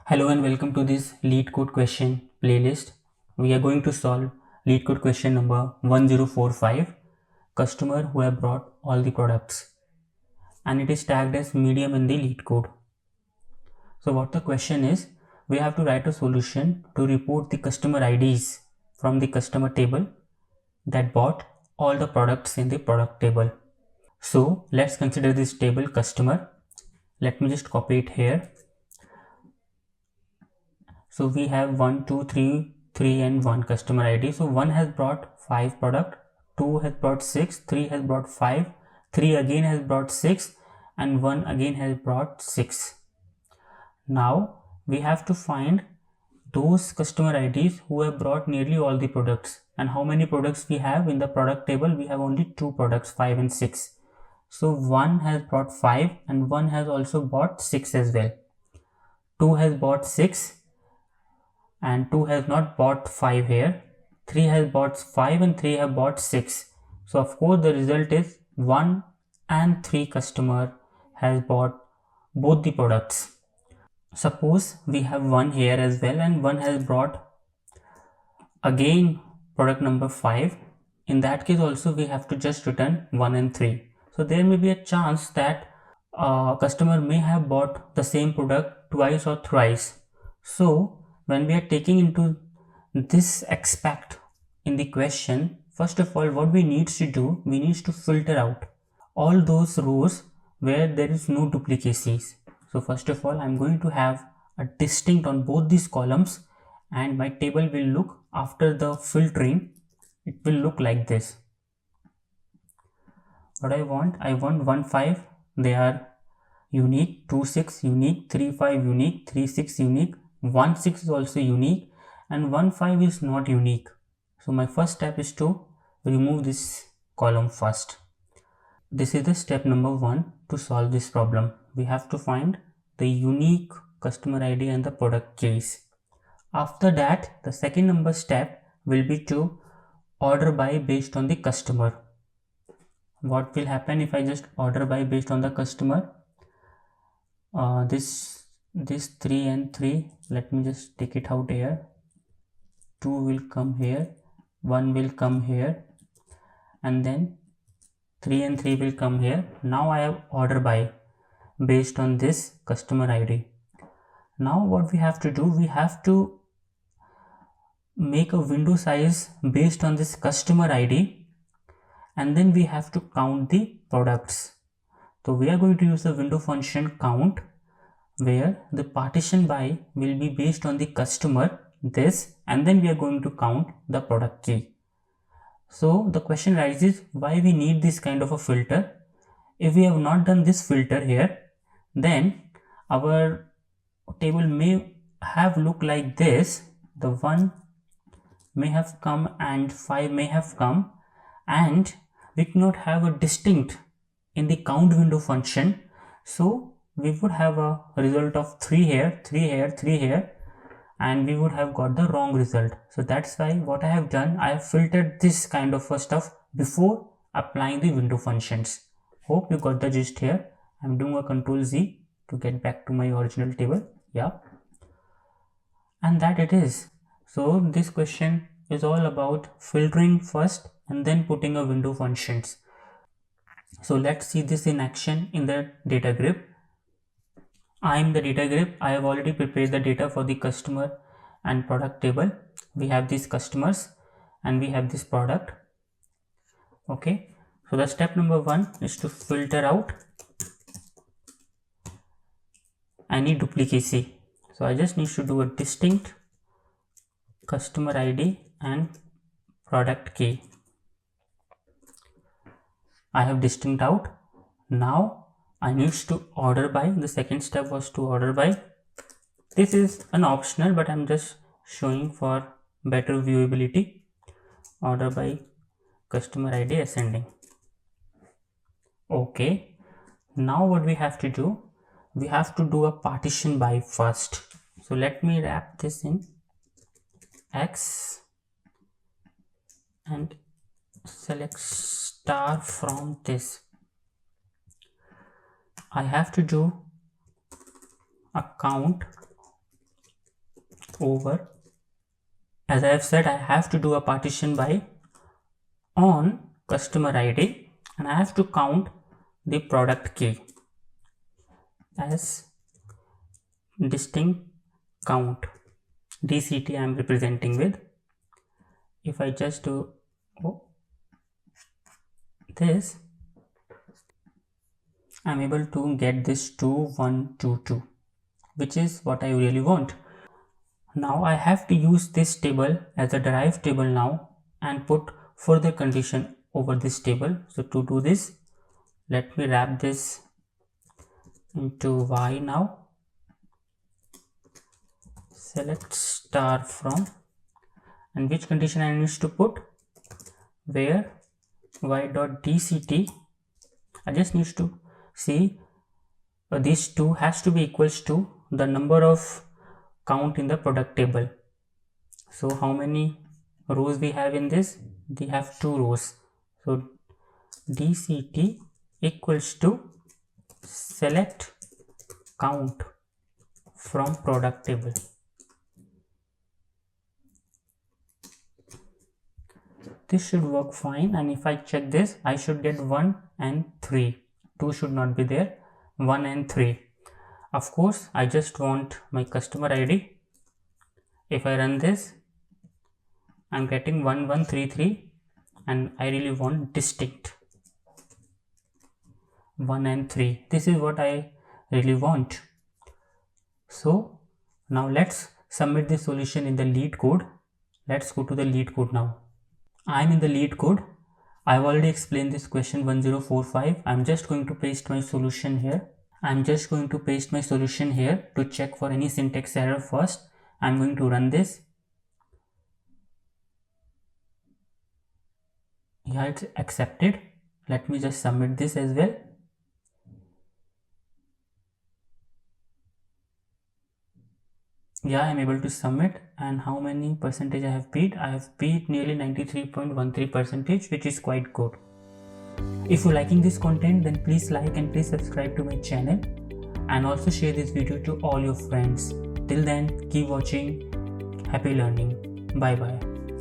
Hello and welcome to this LeetCode question playlist. We are going to solve LeetCode question number 1045, customer who have brought all the products, and it is tagged as medium in the LeetCode. So what the question is, we have to write a solution to report the customer IDs from the customer table that bought all the products in the product table. So let's consider this table customer. Let me just copy it here. So we have 1, 2, 3, 3 and 1 customer ID. So 1 has brought 5 product, 2 has brought 6, 3 has brought 5, 3 again has brought 6 and 1 again has brought 6. Now we have to find those customer IDs who have brought nearly all the products. And how many products we have in the product table? We have only 2 products, 5 and 6. So 1 has brought 5 and 1 has also bought 6 as well. 2 has bought 6 and 2 has not bought 5 here. 3 has bought 5 and 3 have bought 6. So of course the result is 1 and 3 customer has bought both the products. Suppose we have 1 here as well and 1 has brought again product number 5. In that case also we have to just return 1 and 3. So there may be a chance that customer may have bought the same product twice or thrice. So when we are taking into this aspect in the question, first of all what we need to do, we need to filter out all those rows where there is no duplicacies. So first of all I'm going to have a distinct on both these columns, and my table will look, after the filtering, it will look like this. What I want 1 5, they are unique, 2 6 unique, 3 5 unique, 3 6 unique, 1 6 is also unique, and 1 5 is not unique. So my first step is to remove this column first. This is the step number 1 to solve this problem. We have to find the unique customer ID and the product keys. After that, the second number step will be to order by based on the customer. What will happen if I just order by based on the customer? This 3 and 3, let me just take it out here. 2 will come here, 1 will come here, and then 3 and 3 will come here. Now I have order by based on this customer ID. Now what we have to do, we have to make a window size based on this customer ID, and then we have to count the products. So we are going to use the window function count, where the partition by will be based on the customer, this, and then we are going to count the product key. So the question arises, why we need this kind of a filter? If we have not done this filter here, then our table may have looked like this. The 1 may have come and 5 may have come, and we cannot have a distinct in the count window function. So we would have a result of 3 here, 3 here, 3 here, and we would have got the wrong result. So that's why what I have done, I have filtered this kind of stuff before applying the window functions. Hope you got the gist here. I'm doing a Ctrl Z to get back to my original table. Yeah, and that it is. So this question is all about filtering first and then putting a window functions. So let's see this in action in the data grid. I am the data grid. I have already prepared the data for the customer and product table. We have these customers and we have this product. Okay, so the step number 1 is to filter out any duplicacy. So I just need to do a distinct customer ID and product key. I have distinct out. Now I need to order by. The second step was to order by. This is an optional, but I'm just showing for better viewability. Order by customer ID ascending. Okay, now what we have to do, we have to do a partition by first. So let me wrap this in X and select star from this. I have to do a count over, as I have said, I have to do a partition by on customer ID, and I have to count the product key as distinct count. DCT I am representing with. If I just do this, I am able to get this 2122, which is what I really want. Now I have to use this table as a derived table now and put further condition over this table. So to do this, let me wrap this into y now. Select star from, and which condition I need to put, where y.dct, I just need to see these two has to be equals to the number of count in the product table. So how many rows we have in this? We have 2 rows. So dct equals to select count from product table. This should work fine, and if I check this, I should get 1 and 3. 2 should not be there. 1 and 3. Of course, I just want my customer ID. If I run this, I'm getting 1133, and I really want distinct 1 and 3. This is what I really want. So now let's submit this solution in the LeetCode. Let's go to the LeetCode now. I'm in the LeetCode. I've already explained this question 1045. I'm just going to paste my solution here. To check for any syntax error first. I'm going to run this. Yeah, it's accepted. Let me just submit this as well. Yeah, I'm able to submit. And how many percentage I have beat? I have beat nearly 93.13%, which is quite good. If you're liking this content, then please like and please subscribe to my channel, and also share this video to all your friends. Till then, keep watching. Happy learning. Bye bye.